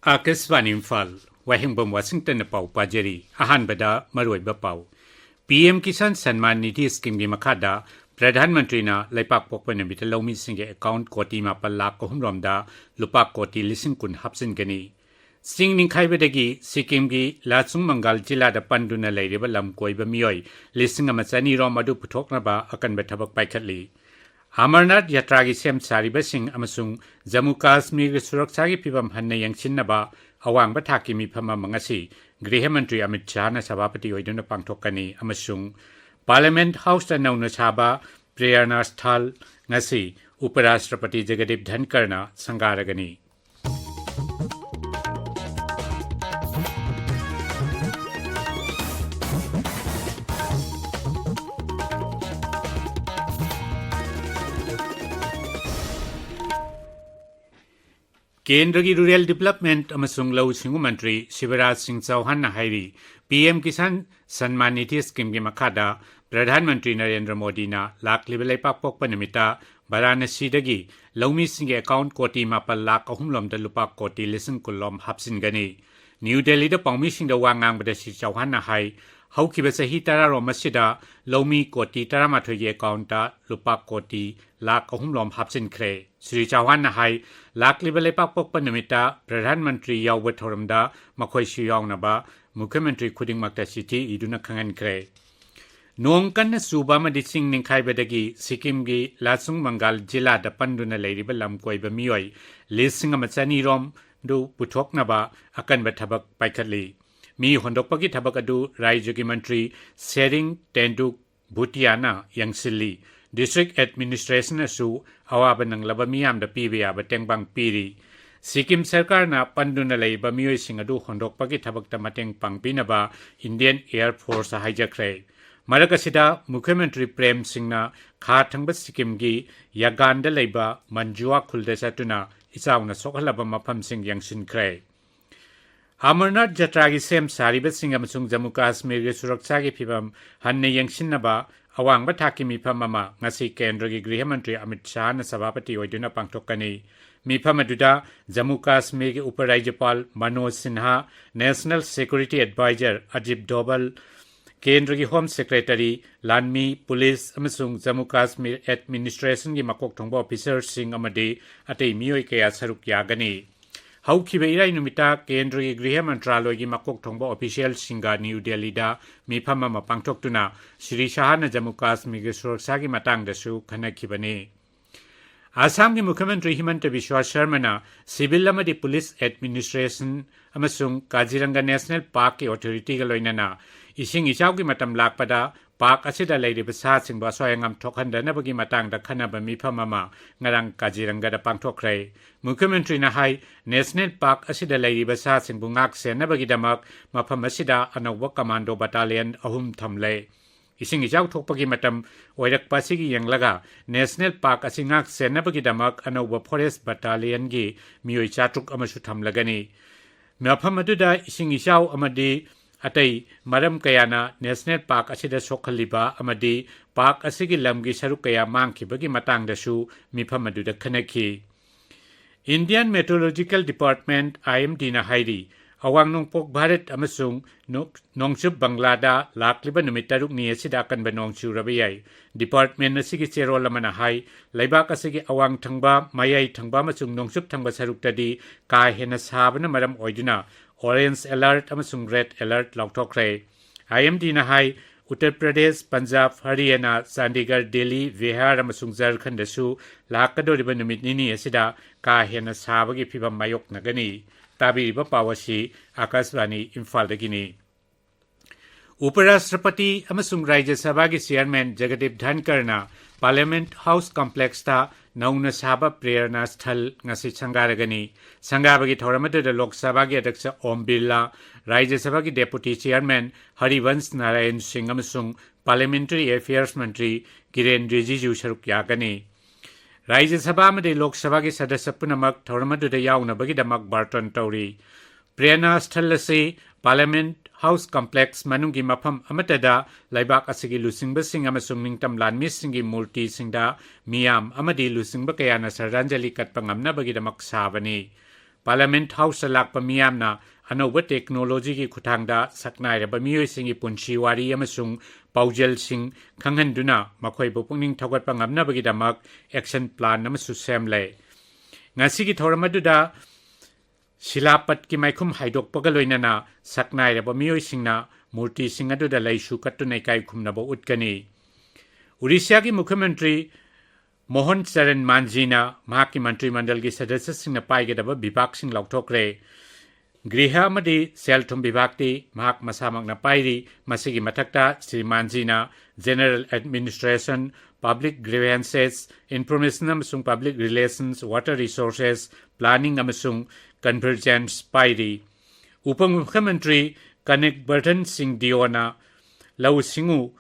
Akashvani Imphal वाहिंगबम Washington पाउ पाजरी अहानबदा मरोइबा पाउ PM किसान सम्मान निधि स्कीम की मखादा प्रधानमंत्री ना लेपाक पोकपन नमित लौमी सिंगे अकाउंट कोटी 4 लाख अहुमरोमदा लुपा कोटी 1,000 हापसिनगनी सिंग निखाइबदगी सिक्किम की लाचुंग मंगल जिला दा पंडुना लेरिबा लमकोइबा मियोय 1,200 रोम अदु पुथोकनबा अकनबा थबक पाइखतली अमरनाथ यात्रा की सेम सारिबसिंग अमसुंग जम्मू काश्मीर सुरक्षा की फिवम हन्ना यंगसिनबा अवांग थाकी मिफम मंगसी गृह मंत्री अमित शाह न सभापति ओइदुना पांगथोकनी अमसुंग पार्लियामेंट हाउस दा नौना साबा प्रेरणा स्थल ngasi उपराष्ट्रपति जगदीप धनखड़ न संगारगनी केंद्र की रूरल डेवलपमेंट अमसुंग लौ सिंगु मंत्री शिवराज सिंह चौहान हाइरी पीएम किसान सम्मान निधि स्कीम की मखादा प्रधानमंत्री नरेंद्र मोदी ना लाखलिबा लेपाक पोकपा नमिता वाराणसी लौमी सिंह अकाउंट कोटी 4 लाख अहुमलोमदा लुपा कोटी 1,000 हापसिनगनी न्यू दिल्ली दा पाउमी सिंह दा वांगांगबदा श्री चौहान हाई हौखिबा सही 10 रोमसिदा लौमी कोटी 18 की अकाउंट लुपा कोटी लाख अहुमलोम हापसिनख्रे श्री चौहान हाई लाखलिबा लेपाक पोकपा नमिता प्रधानमंत्री यावबा थौरमदा मखोइसु यावनबा मुख्यमंत्री खुदिंगमक्ता सिटी इदुना खंगनख्रे नोंग कन्न सुबा मदि सिंग निखाइबदगी सिक्किम की लाचुंग मंगल जिला दा पंडुना लेरिबा लमकोइबा मियोय 1,200 रोम दु पुथोकनबा अकनबा थबक पाइखतली मी होंदोकपगी थबक अदु राज्य की मंत्री सेरिंग टेंडुक भुटियाना यंगसिली डिस्ट्रिक्ट एडमिनिस्ट्रेशन असु अवाब नंगलबा मियामदा पीबे टेंगबांग पीरी सिक्किम सरकार ना पंडुना लेबा मियोयसिंग अदु होंदोकपगी थबकता मतेंग पांगपिनबा इंडियन एयर फोर्स हाइजख्रे मरकसिदा मुख्यमंत्री प्रेम सिंह ना खा थंगबा सिक्किम की यागान दा लेबा मंजुआ खुलदा चतुना इचाउना सोखलबा मफम सिंह यंगसिनख्रे अमरनाथ यात्रा की सेम सारिबसिंग अमसुंग जम्मू काश्मीर की सुरक्षा की फिवम हन्ने यंगसिनबा अवांगबा थाकी मिफम अमा ngasi केंद्र की गृह मंत्री अमित शाह न सभापति ओइदुना पांगथोकनी मिफम अदुदा जम्मू काश्मीर के उपराज्यपाल Manoj Sinha national security adviser Ajit Doval केंद्र की होम सेक्रेटरी लानमी पुलिस अमसुंग जम्मू काश्मीर एडमिनिस्ट्रेशन की मकोक थोंबा ऑफिसर सिंह अमदी अतै मियोय कया सरुक यागनी हौखिबा इराय नुमिता केंद्र की गृह मंत्रालय की मकोक थोंबा ऑफिशियल सिंगा न्यू दिल्ली दा मिफम अमा पांगथोकतुना श्री शाह न जम्मू काश्मीर की सुरक्षा की मतांगदसु खनखिबने आसाम के मुख्यमंत्री हिमंत बिश्वा शर्मा सिविल अमदी पुलिस एडमिनिस्ट्रेशन अमसुंग काजीरंगा नेशनल पार्क की अथॉरिटी का लोइनना इसिंग इचाव की मतम लाकपदा पार्क असिदा लेरिबा सासिंग असोयंगम थोखनदनबगी मतंगदा खनबा मिफम अमा ngarang काजीरंगा दा पांगथोखरे मुख्यमंत्री ना हाई नेशनल पार्क असिदा लेरिबा सासिंग बुंगाक सेनबगी दमक मफम असिदा अनौबा कमांडो बटालियन अहुम थमले इसिंग इचाव थोकपगी मतम ओइरकपासिगी यंगलगा नेशनल पार्क असिंगाक सेनबगी दमक अनौबा फॉरेस्ट बटालियन की मियोय चाट्रुक अमसु थमलगनी मफम अदुदा इसिंग इचाव अमदी अतई मरम कयाना नेशनल पार्क असिदा सोखलिबा अमदी पार्क असिगी लमगी सरुक कया मांगखिबगी मतंगदसु मिफम अदुदा खनखि इंडियन मेट्रोलॉजिकल डिपार्टमेंट आईएमडी ना हाइरी अवांग नोंगपोक भारत अमसुंग नोंगचुब बांग्लादा लाखलिबा नुमित तरुकनी असिदा कनबा नोंगचुरबा याय डिपार्टमेंट असिगी चेरोल अमना हाई लैबाक असिगी अवांग थंगबा मयाई थंगबा अमसुंग नोंगचुब थंगबा सरुकतदी का हेना साबना मरम ओइदुना ऑरेंज अलर्ट अमसुंग रेड अलर्ट लौटोखरे आईएमडी ना हाई उत्तर प्रदेश पंजाब हरियाणा चंडीगढ़ दिल्ली बिहार अमसुंग झारखंडसु लाकदोरिबा नुमित निनी असिदा का हेना साबगी फिबम मायोकनगनी ताबिरिबा पावसी आकाशवाणी इम्फालदगिनी उपराष्ट्रपति अमसुंग राज्य सभा के चेयरमैन जगदीप धनखड़ ना पार्लियामेंट हाउस कॉम्प्लेक्स था नौना साबा प्रेरणा स्थल ngasi संगारगनी संगाबगी थौरमदुदा लोकसभा के अध्यक्ष ओम बिरला राज्य सभा की डेप्यूटी चेयरमैन हरिवंश नारायण सिंह अमसुंग पार्लियामेंट्री अफेयर्स मंत्री किरेन रिजिजू सरुक यागनी राज्य सभा में लोकसभा के सदस्य पुनमक थौरमदुदा याउनबगी दमक Barton तौरी Prerna Sthal ase Parliament House Complex manunggi mafam amatada laibak asigi lusingbasing amasung ningtam lanmisingi murti singda miyam amadi lusingba kayana saranjali katpa ngamnabagidamak sabani Parliament House lakpa miyamna anauba technology ki khutangda saknairaba miyoisingi punchiwari amasung paujel sing khanghanduna makhoi pungning thawatpa ngamnabagidamak action plan amasu semle ngasigi thoramaduda Silapat ki maikhum haidok pagaloinana saknai raba miyoi singna murti singaduda laisu kattunai kai khumnabo utkani Odisha ki Mukhyamantri Mohan Charan Manjina mahakki mantri mandal ki sadasya singna paigedaba bibhag sing lauthokre Griha amadi selthum bibhagti mahak masamagna pairi masigi mathakta Sri Manjina General Administration Public Grievances Information amasung Public Relations Water Resources Planning amasung Convergence pairi Upamukhyamantri Kanik Burton Singh Diona Lau Singu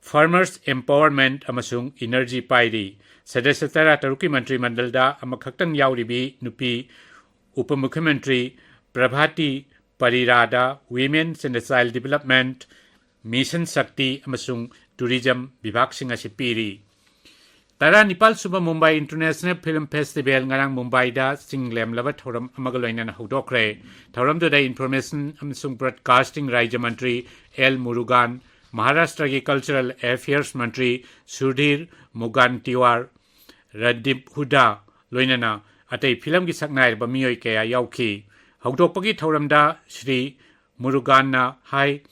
Farmers Empowerment amasung Energy pairi Sadasya tara taruki mantri mandalda amakhaktan yauribi nupi Upamukhyamantri Prabhati Parirada Women's and Child Development Mission Shakti amasung Tourism Bibhag sing asi piri Tara Nipal Suba Mumbai International Film Festival ngarang Mumbai da singlem laba thoram amagaloina hodokre thoram today information amasung broadcasting Rajya Mantri L Murugan Maharashtra ki Cultural Affairs Mantri Sudhir Mugantiwar Radip Huda loinana atei film ki saknai ba miyoi kaya yauki hodokpagi thoramda Shri Muruganna hai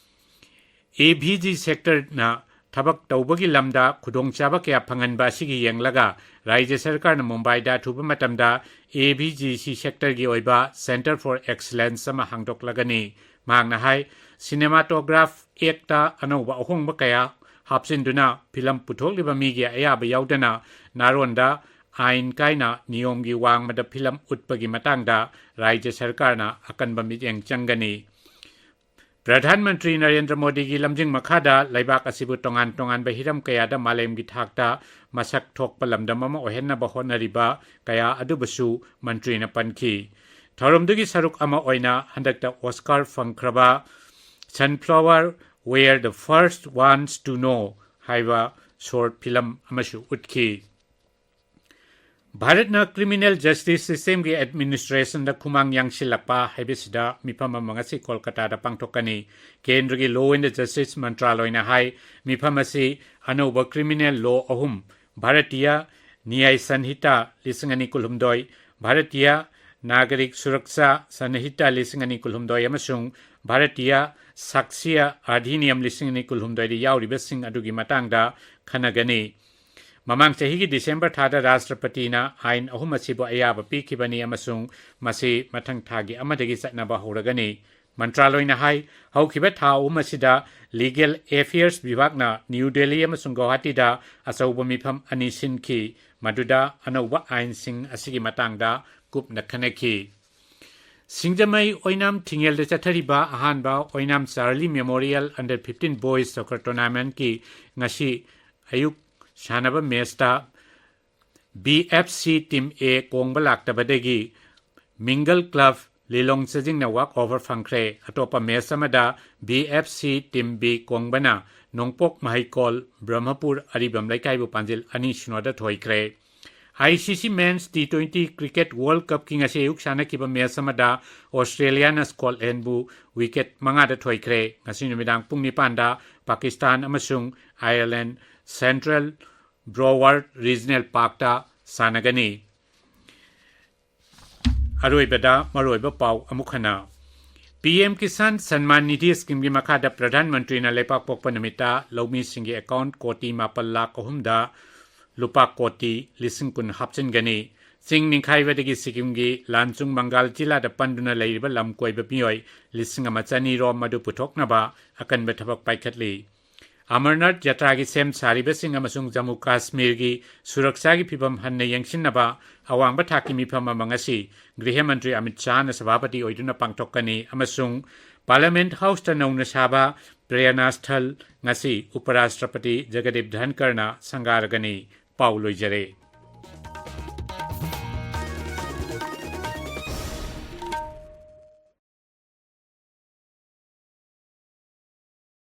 ABG sector na Tabak taubagi lamda khudongchaba kaya phanganba asigi yenglaga Rajya Sarkar na Mumbai da thuba matamda ABGC sector gi oiba Center for Excellence sama hangdoklagani mangna hai cinematograph ekta anauba ahongba kaya hapsinduna film puthokliba migi ayaba yaudana naronda ain kaina niyom gi wangmada film utpagi matangda Rajya Sarkar na akanba mityeng changani Pradhan Mantri Narendra Modi ki lamjing makhada laibak asibu tongan bahiram kaya da malem gi thakta masak thok palamdam ama ohenna bahona riba kaya adubasu mantri na panki Tharumdugi saruk ama oina handakta Oscar fangkraba Sunflower Were the First Ones to Know haiba short film amasu utki Bharatna Criminal Justice System ki Administration da khumang yangsilakpa haibisida mifama mangasi Kolkata da pangthokani Kendra ki Law and Justice Mantraloy na hai mifamasi anauba criminal law ahum Bharatiya Niyai Sanhita lisingani kulhumdoi Bharatiya Nagarik Suraksha Sanhita lisingani kulhumdoi amasung Bharatiya Sakshiya Adhiniyam lisingani kulhumdoi di yauribasing adugi matangda khanagani Mamang chahigi December thada Rashtrapati na ain ahum asibu ayaba pikibani amasung masi mathang thagi amadagi satnaba horagani Mantraloy na hai haukiba tha asida Legal Affairs Vibhag na New Delhi amasung Guwahati da asauba mifam ani sinki maduda anauba ain sing asigi matangda kupna khanaki Singjamai Oinam Thingel de chathariba ahanba Oinam Charlie Memorial Under 15 Boys Soccer Tournament ki ngasi ayuk Shanaba Mesta BFC Team A Kongba laktabadagi Mingle Club Lilong Sajing na walk over fangkre atopa mesamada BFC Team B Kongbana Nongpok Mahikol Brahmapur Aribam Laikaibu Panjil Ani Shinoda Thoikre ICC Men's T20 Cricket World Cup King ase yuk sana kiba mesamada Australia na Scotland bu wicket mangada thoikre ngasi numidang pungni panda Pakistan amasung Ireland Central Broward Regional Park ta sanagani Aroibada Maroiba Pau Amukhana PM Kisan Sanman Nidhi Scheme gi makhada Pradhan Mantri na lepak pokpa namita Laumi Singhi account koti mapal lakh ahumda lupa koti lising kun hapchen gani sing ningkhaibadagi Sikkim gi Lanchung Bengal jila da panduna leiriba lamkoiba miyoi lising amachani rom madu puthoknaba akanba thabak paikhatli Amarnath Yatra ki sem sariba sing amasung Jammu Kashmir gi suraksha gi phibam hanna yangsinnaba awangba thaki mifam amangasi Griha Mantri Amit Shah na sabapati oiduna pangthokkani amasung Parliament House ta nauna saba Prerna Sthal ngasi Uparashtrapati Jagdeep Dhankar na sangaragani Pauloi jare